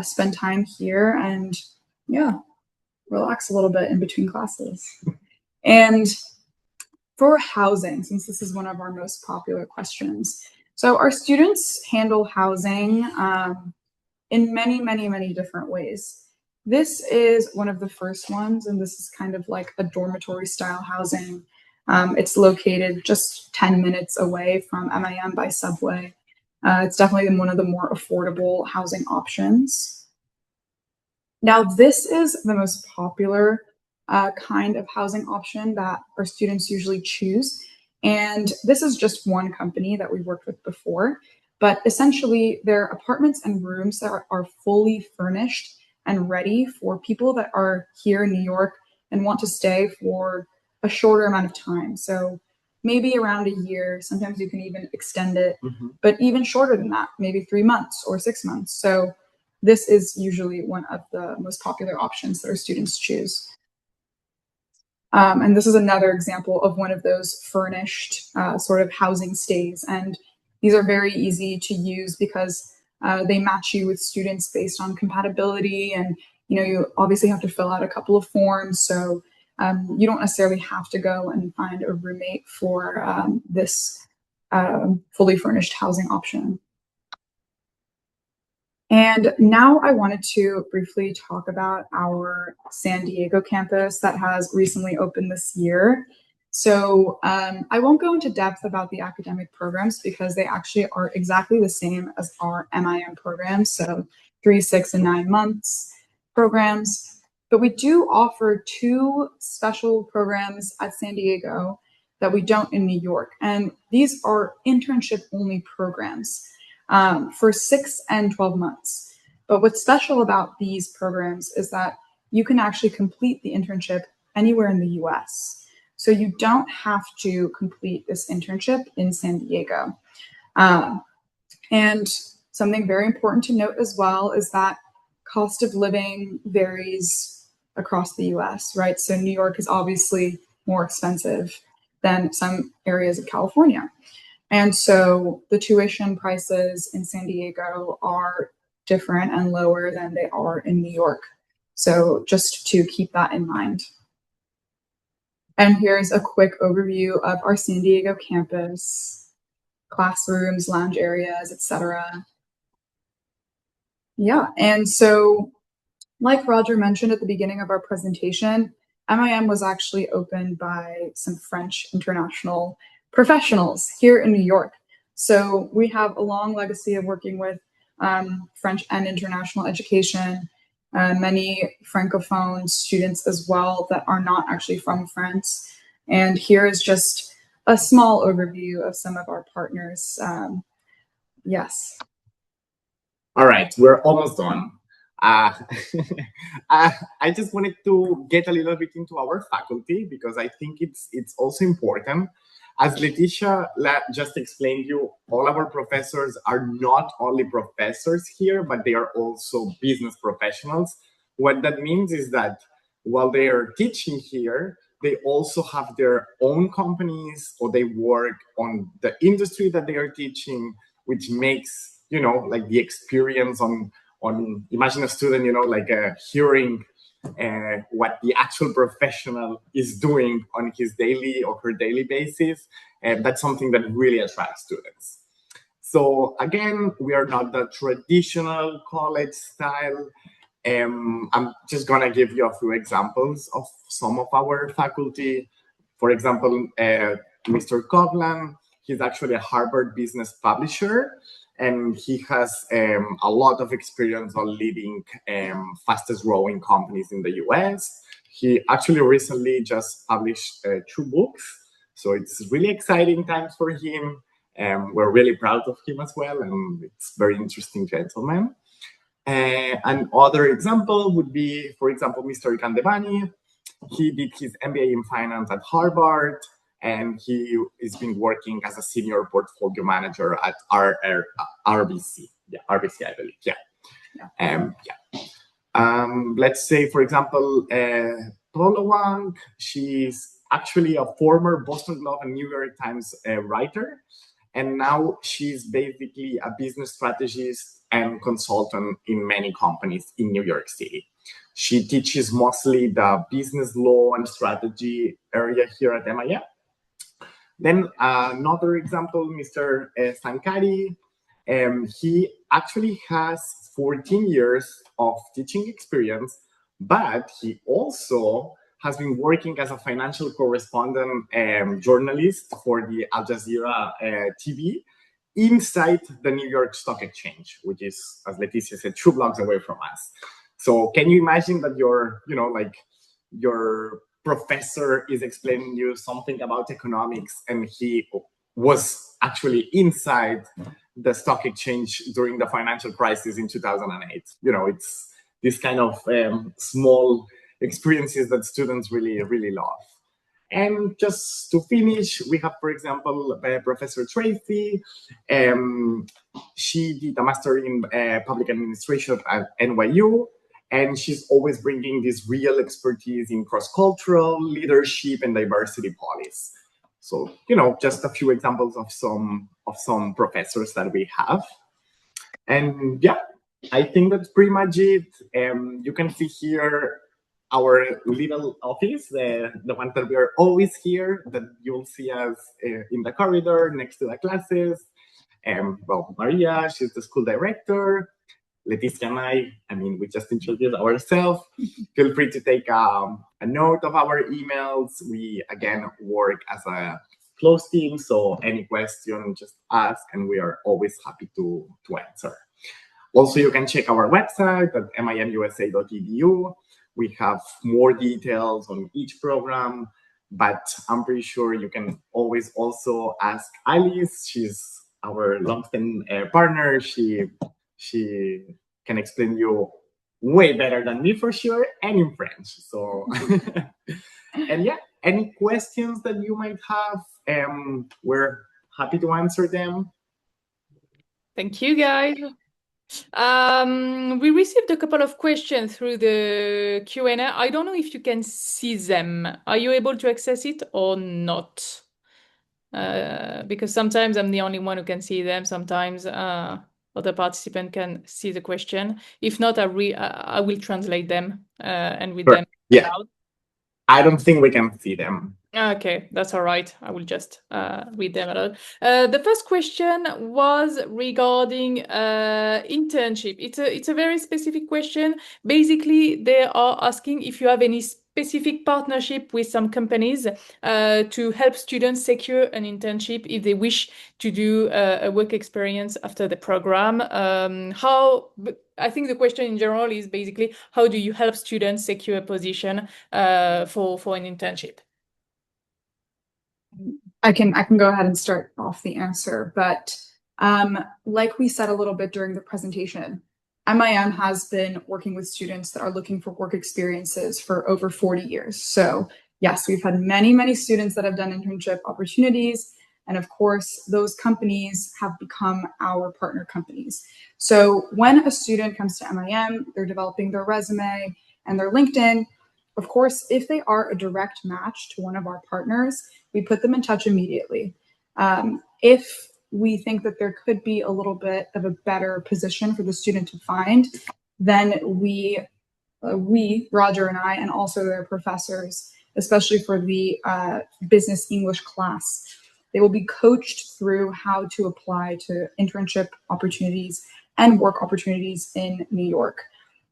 Speaker 2: spend time here and relax a little bit in between classes. And for housing, since this is one of our most popular questions. So our students handle housing in many, many, many different ways. This is one of the first ones, and this is kind of like a dormitory style housing. It's located just 10 minutes away from MIM by subway. It's definitely one of the more affordable housing options. Now, this is the most popular kind of housing option that our students usually choose. And this is just one company that we worked with before, but essentially they're apartments and rooms that are fully furnished and ready for people that are here in New York and want to stay for a shorter amount of time. So maybe around a year, sometimes you can even extend it, but even shorter than that, maybe 3 months or 6 months. So this is usually one of the most popular options that our students choose. And this is another example of one of those furnished sort of housing stays. And these are very easy to use because they match you with students based on compatibility. And, you obviously have to fill out a couple of forms. So you don't necessarily have to go and find a roommate for this fully furnished housing option. And now I wanted to briefly talk about our San Diego campus that has recently opened this year. So I won't go into depth about the academic programs because they actually are exactly the same as our MIM programs, so 3, 6, and 9 months programs. But we do offer 2 special programs at San Diego that we don't in New York. And these are internship-only programs for 6 and 12 months. But what's special about these programs is that you can actually complete the internship anywhere in the US. So you don't have to complete this internship in San Diego. And something very important to note as well is that cost of living varies across the US, right? So New York is obviously more expensive than some areas of California. And so the tuition prices in San Diego are different and lower than they are in New York. So just to keep that in mind. And here's a quick overview of our San Diego campus, classrooms, lounge areas, etc. Yeah, and so like Roger mentioned at the beginning of our presentation, MIM was actually opened by some French international professionals here in New York. So we have a long legacy of working with French and international education, many Francophone students as well that are not actually from France. And here is just a small overview of some of our partners. Yes.
Speaker 3: All right, we're almost done. I just wanted to get a little bit into our faculty because I think it's also important. As Leticia just explained you, all our professors are not only professors here, but they are also business professionals. What that means is that while they are teaching here, they also have their own companies or they work on the industry that they are teaching, which makes, like the experience on imagine a student, like hearing what the actual professional is doing on his daily or her daily basis. And that's something that really attracts students. So again, we are not the traditional college style. I'm just gonna give you a few examples of some of our faculty. For example, Mr. Coughlin, he's actually a Harvard business publisher, and he has a lot of experience on leading fastest growing companies in the US. He actually recently just published 2 books. So it's really exciting times for him. We're really proud of him as well, and it's a very interesting gentleman. Another example would be, for example, Mr. Kandevani. He did his MBA in finance at Harvard, and he has been working as a senior portfolio manager at RBC. Yeah, RBC, I believe. Let's say, for example, Paula Wang. She's actually a former Boston Globe and New York Times writer, and now she's basically a business strategist and consultant in many companies in New York City. She teaches mostly the business law and strategy area here at MIM. Then another example, Mr. Sankari, he actually has 14 years of teaching experience, but he also has been working as a financial correspondent journalist for the Al Jazeera TV inside the New York Stock Exchange, which is, as Leticia said, 2 blocks away from us. So can you imagine that you're, like your professor is explaining you something about economics and he was actually inside the stock exchange during the financial crisis in 2008. It's this kind of small experiences that students really, really love. And just to finish, we have, for example, Professor Tracy. She did a master in public administration at NYU, and she's always bringing this real expertise in cross-cultural leadership and diversity policies. So, just a few examples of some professors that we have. And yeah, I think that's pretty much it. You can see here our little office, the one that we are always here, that you'll see us in the corridor next to the classes. Well, Maria, she's the school director. Leticia and I mean, we just introduced ourselves. Feel free to take a note of our emails. We, again, work as a close team, so any question, just ask, and we are always happy to answer. Also, you can check our website at mimusa.edu. We have more details on each program, but I'm pretty sure you can always also ask Alice. She's our long-term partner. She can explain you way better than me for sure, and in French. So, and yeah, any questions that you might have, we're happy to answer them.
Speaker 1: Thank you, guys. We received a couple of questions through the Q&A. I don't know if you can see them. Are you able to access it or not? Because sometimes I'm the only one who can see them. Sometimes other participant can see the question. If not, I will translate them and read them aloud.
Speaker 3: I don't think we can see them.
Speaker 1: Okay, that's all right. I will just read them aloud. The first question was regarding internship. It's a very specific question. Basically, they are asking if you have any specific partnership with some companies to help students secure an internship if they wish to do a work experience after the program. I think the question in general is basically, how do you help students secure a position for an internship?
Speaker 2: I can go ahead and start off the answer, but like we said a little bit during the presentation, MIM has been working with students that are looking for work experiences for over 40 years. So yes, we've had many, many students that have done internship opportunities. And of course, those companies have become our partner companies. So when a student comes to MIM, they're developing their resume and their LinkedIn. Of course, if they are a direct match to one of our partners, we put them in touch immediately. If we think that there could be a little bit of a better position for the student to find, then we, Roger and I, and also their professors, especially for the business English class, they will be coached through how to apply to internship opportunities and work opportunities in New York.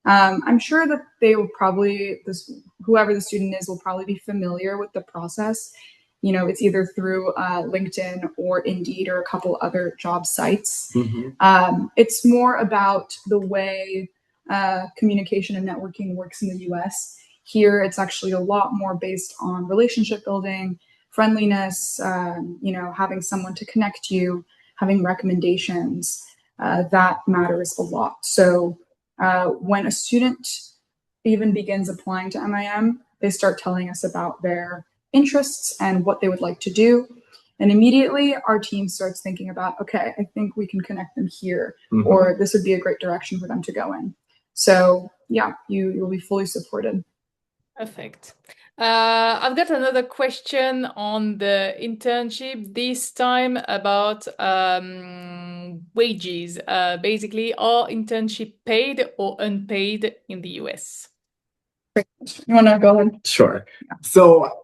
Speaker 2: I'm sure that they will probably, whoever the student is, will probably be familiar with the process. It's either through LinkedIn or Indeed or a couple other job sites. Mm-hmm. It's more about the way communication and networking works in the US. Here, it's actually a lot more based on relationship building, friendliness, having someone to connect you, having recommendations. That matters a lot. So when a student even begins applying to MIM, they start telling us about their interests and what they would like to do. And immediately our team starts thinking about, okay, I think we can connect them here, mm-hmm. or this would be a great direction for them to go in. So yeah, you'll be fully supported.
Speaker 1: Perfect. I've got another question on the internship, this time about wages. Basically, are internship paid or unpaid in the US?
Speaker 2: You want to go ahead?
Speaker 3: Sure. So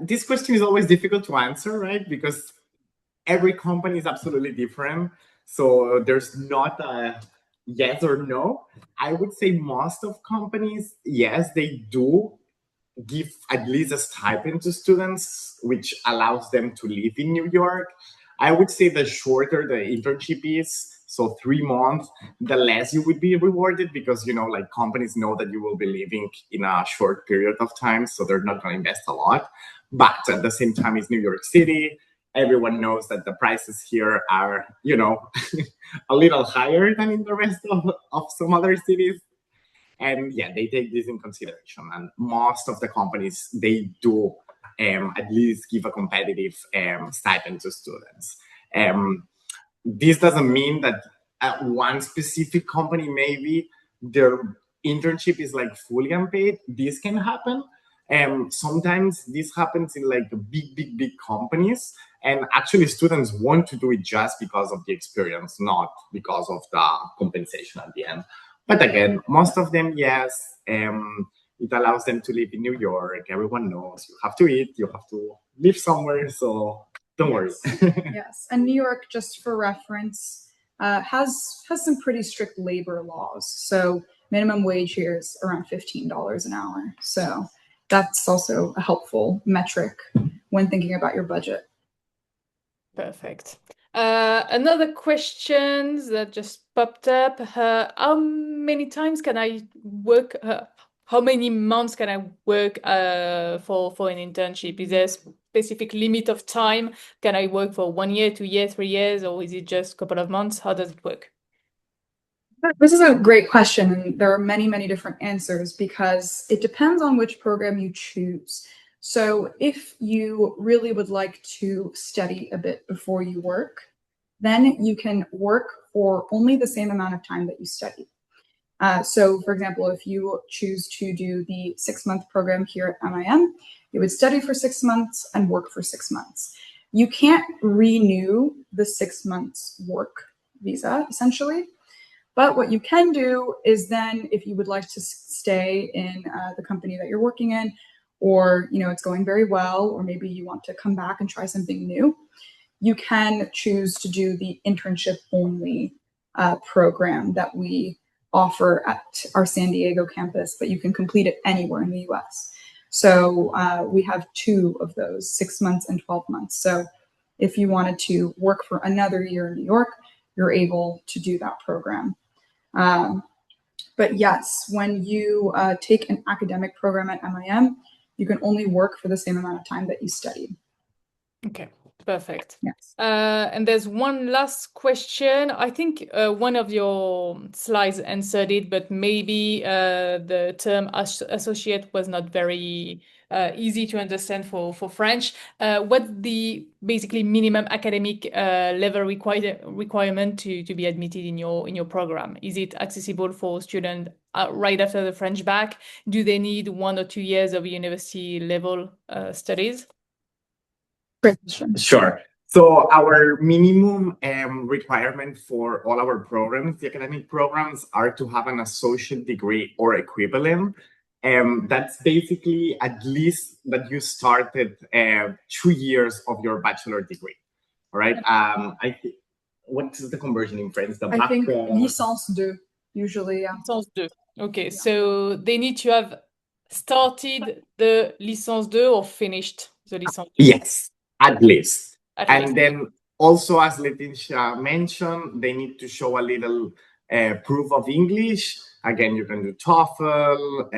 Speaker 3: this question is always difficult to answer, right? Because every company is absolutely different. So there's not a yes or no. I would say most of companies, yes, they do give at least a stipend to students, which allows them to live in New York. I would say the shorter the internship is, So 3 months, the less you would be rewarded because, like companies know that you will be leaving in a short period of time. So they're not going to invest a lot. But at the same time, it's New York City. Everyone knows that the prices here are, a little higher than in the rest of some other cities. And yeah, they take this in consideration. And most of the companies, they do at least give a competitive stipend to students. This doesn't mean that at one specific company, maybe their internship is like fully unpaid. This can happen. Sometimes this happens in like big companies. And actually students want to do it just because of the experience, not because of the compensation at the end. But again, most of them, yes. It allows them to live in New York. Everyone knows you have to eat, you have to live somewhere. So don't worry.
Speaker 2: Yes, and New York, just for reference, has some pretty strict labor laws. So minimum wage here is around $15 an hour. So that's also a helpful metric when thinking about your budget.
Speaker 1: Perfect. Another question that just popped up. How many times can I work? How many months can I work for an internship? Is there a specific limit of time? Can I work for 1 year, 2 years, 3 years, or is it just a couple of months? How does it work?
Speaker 2: This is a great question, and there are many different answers because it depends on which program you choose. So if you really would like to study a bit before you work, then you can work for only the same amount of time that you study. So for example, if you choose to do the 6-month program here at MIM, you would study for 6 months and work for 6 months. You can't renew the 6 months work visa, essentially. But what you can do is then, if you would like to stay in the company that you're working in, or it's going very well, or maybe you want to come back and try something new, you can choose to do the internship only program that we offer at our San Diego campus, but you can complete it anywhere in the US. So we have 2 of those, 6 months and 12 months. So if you wanted to work for another year in New York, you're able to do that program. But yes, when you take an academic program at MIM, you can only work for the same amount of time that you studied.
Speaker 1: Okay, perfect.
Speaker 2: Yes.
Speaker 1: And there's one last question. I think one of your slides answered it, but maybe the term associate was not very easy to understand for French. What's the basically minimum academic level requirement to be admitted in your program? Is it accessible for students right after the French bac? Do they need 1 or 2 years of university level studies?
Speaker 2: Great question.
Speaker 3: Sure. So our minimum requirement for all our programs, the academic programs, are to have an associate degree or equivalent. That's basically at least that you started 2 years of your bachelor degree. All right. What is the conversion in French?
Speaker 2: I think licence 2, usually. Yeah.
Speaker 1: Licence 2. Okay, so they need to have started the licence 2 or finished the licence 2?
Speaker 3: Yes, at least.
Speaker 1: At
Speaker 3: And
Speaker 1: least.
Speaker 3: then also, as Leticia mentioned, they need to show a little proof of English. Again, you can do TOEFL,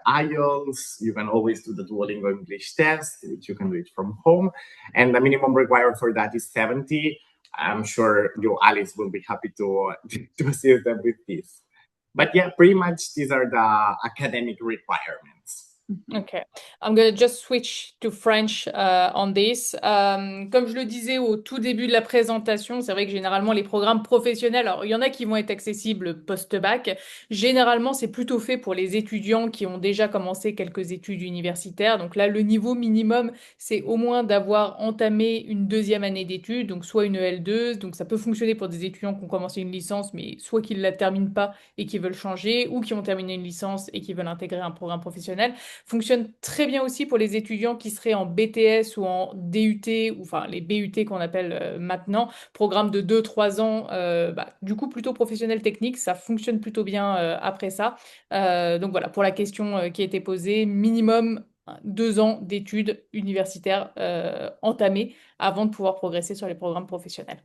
Speaker 3: IELTS. You can always do the Duolingo English test, which you can do it from home. And the minimum required for that is 70. I'm sure you, Alice, will be happy to assist them with this. But yeah, pretty much these are the academic requirements.
Speaker 1: Okay, I'm going to just switch to French on this. Comme je le disais au tout début de la présentation, c'est vrai que généralement les programmes professionnels, alors il y en a qui vont être accessibles post-bac. Généralement, c'est plutôt fait pour les étudiants qui ont déjà commencé quelques études universitaires. Donc là, le niveau minimum, c'est au moins d'avoir entamé une 2e année d'études, donc soit une L2. Donc ça peut fonctionner pour des étudiants qui ont commencé une licence, mais soit qui ne la terminent pas et qui veulent changer, ou qui ont terminé une licence et qui veulent intégrer un programme professionnel. Fonctionne très bien aussi pour les étudiants qui seraient en BTS ou en DUT, ou enfin les BUT qu'on appelle maintenant, programme de 2-3 ans, du coup plutôt professionnel technique, ça fonctionne plutôt bien après ça. Donc voilà, pour la question qui a été posée, minimum 2 ans d'études universitaires entamées avant de pouvoir progresser sur les programmes professionnels.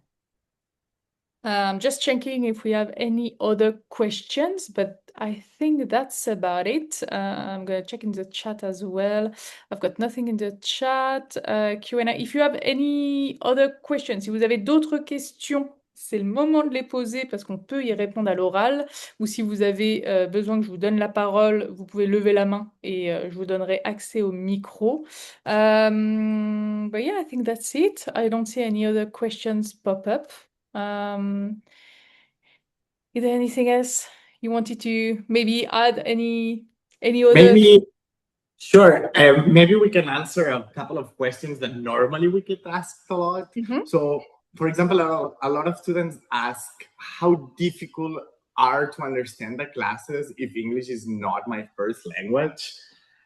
Speaker 1: Just checking if we have any other questions, but I think that's about it. I'm going to check in the chat as well. I've got nothing in the chat. Q&A. If you have any other questions, si vous avez d'autres questions, c'est le moment de les poser parce qu'on peut y répondre à l'oral. Ou si vous avez besoin que je vous donne la parole, vous pouvez lever la main et je vous donnerai accès au micro. But yeah, I think that's it. I don't see any other questions pop up. Is there anything else you wanted to maybe add? Any other?
Speaker 3: Maybe, sure. Maybe we can answer a couple of questions that normally we get asked a lot.
Speaker 1: Mhm.
Speaker 3: So, for example, a lot of students ask how difficult are to understand the classes if English is not my first language.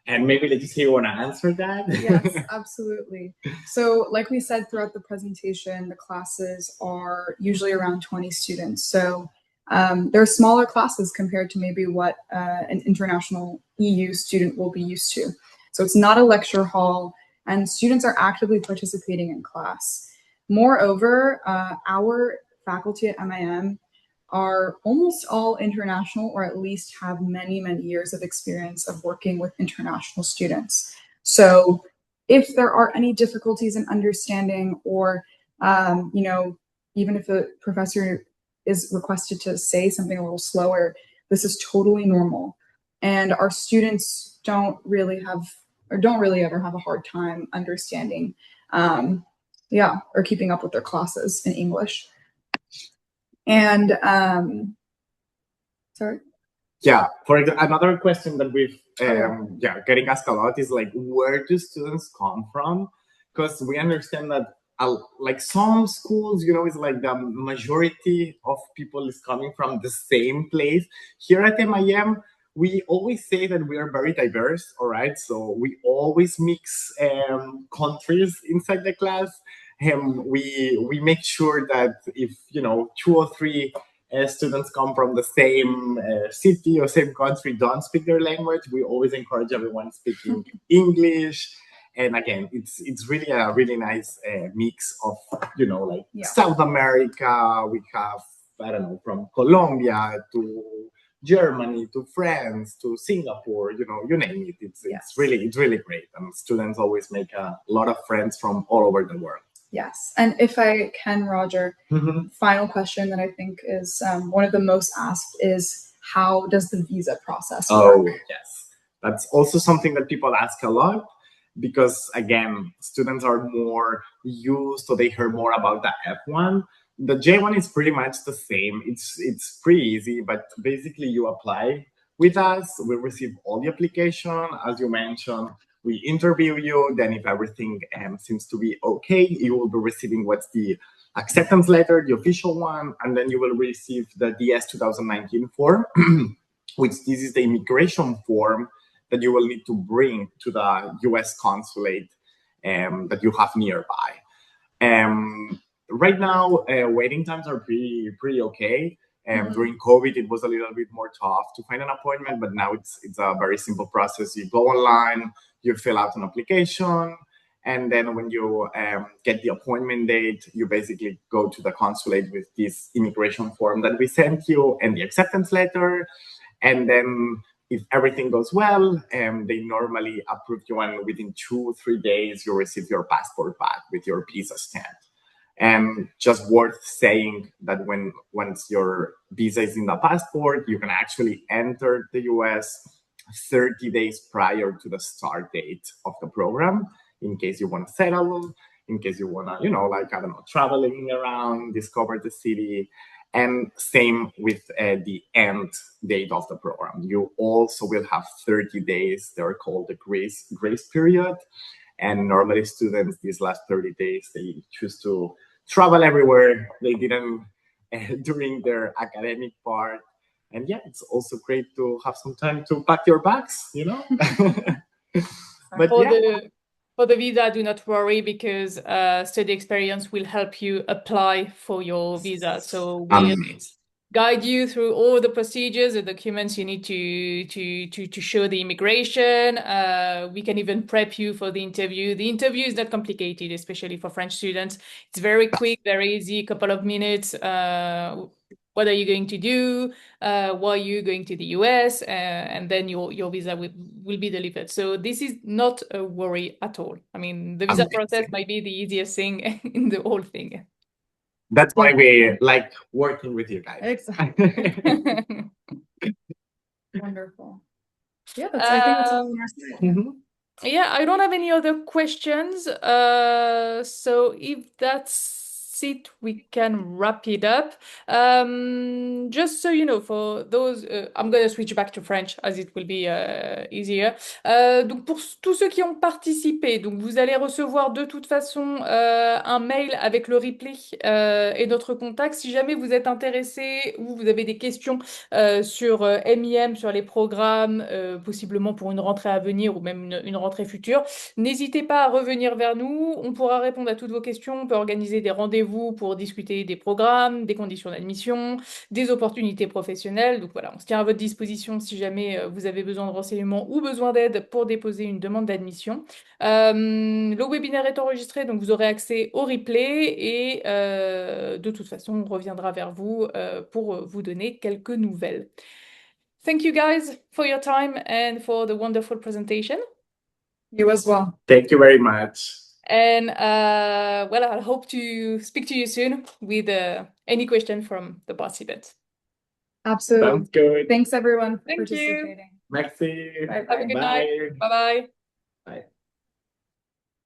Speaker 3: And maybe Leticia, you want to answer that?
Speaker 2: Yes, absolutely. So like we said throughout the presentation, the classes are usually around 20 students. So they're smaller classes compared to maybe what an international EU student will be used to. So it's not a lecture hall, and students are actively participating in class. Moreover, our faculty at MIM are almost all international, or at least have many, many years of experience of working with international students. So if there are any difficulties in understanding, or, even if a professor is requested to say something a little slower, this is totally normal. And our students don't really ever have a hard time understanding, or keeping up with their classes in English. And sorry.
Speaker 3: Yeah, another question that we've getting asked a lot is like, where do students come from? Because we understand that like some schools, it's like the majority of people is coming from the same place. Here at MIM, we always say that we are very diverse, all right? So we always mix countries inside the class. We make sure that if, two or three students come from the same city or same country, don't speak their language, we always encourage everyone speaking English. And again, it's really a really nice mix of, South America. We have, I don't know, from Colombia to Germany to France to Singapore, you name it. It's really great. And students always make a lot of friends from all over the world.
Speaker 2: Yes. And if I can, Roger, final question that I think is one of the most asked is, how does the visa process work?
Speaker 3: Oh, yes. That's also something that people ask a lot, because, again, students are more used, so they hear more about the F1. The J1 is pretty much the same. It's pretty easy, but basically you apply with us. We receive all the application, as you mentioned. We interview you. Then if everything seems to be okay, you will be receiving what's the acceptance letter, the official one, and then you will receive the DS 2019 form, which this is the immigration form that you will need to bring to the US consulate that you have nearby. Right now, waiting times are pretty okay. During COVID, it was a little bit more tough to find an appointment, but now it's a very simple process. You go online, you fill out an application, and then when you get the appointment date, you basically go to the consulate with this immigration form that we sent you and the acceptance letter. And then if everything goes well, they normally approve you, and within 2-3 days, you receive your passport back with your visa stamp. And just worth saying that once your visa is in the passport, you can actually enter the US 30 days prior to the start date of the program, in case you want to settle, in case you want to, traveling around, discover the city. And same with the end date of the program. You also will have 30 days. They're called the grace period. And normally students, these last 30 days, they choose to travel everywhere they didn't during their academic part. And yeah, it's also great to have some time to pack your bags, But
Speaker 1: for the visa, do not worry, because study experience will help you apply for your visa. So guide you through all the procedures, the documents you need to show the immigration. We can even prep you for the interview. The interview is not complicated, especially for French students. It's very quick, very easy, couple of minutes. What are you going to do? Why are you going to the US? And then your visa will be delivered. So this is not a worry at all. I mean, the visa process might be the easiest thing in the whole thing.
Speaker 3: That's why we like working with you guys.
Speaker 2: Exactly. Wonderful. Yeah, I think that's all on our side.
Speaker 1: Yeah, I don't have any other questions. So if that's it, we can wrap it up. Just so you know, for those, I'm going to switch back to French as it will be easier. Donc pour tous ceux qui ont participé, donc vous allez recevoir de toute façon un mail avec le replay et notre contact. Si jamais vous êtes intéressé ou vous avez des questions sur MIM, sur les programmes, possiblement pour une rentrée à venir ou même une rentrée future, n'hésitez pas à revenir vers nous. On pourra répondre à toutes vos questions. On peut organiser des rendez-vous pour discuter des programmes, des conditions d'admission, des opportunités professionnelles. Donc voilà, on se tient à votre disposition si jamais vous avez besoin de renseignements ou besoin d'aide pour déposer une demande d'admission. Le webinaire est enregistré, donc vous aurez accès au replay et de toute façon, on reviendra vers vous pour vous donner quelques nouvelles. Thank you guys for your time and for the wonderful presentation.
Speaker 2: You as well.
Speaker 3: Thank you very much.
Speaker 1: And well, I hope to speak to you soon with any question from the participants.
Speaker 2: Absolutely.
Speaker 3: Sounds good.
Speaker 2: Thanks everyone for
Speaker 1: Thank you.
Speaker 2: participating.
Speaker 3: Merci.
Speaker 2: Bye.
Speaker 1: Have a good night. Bye-bye.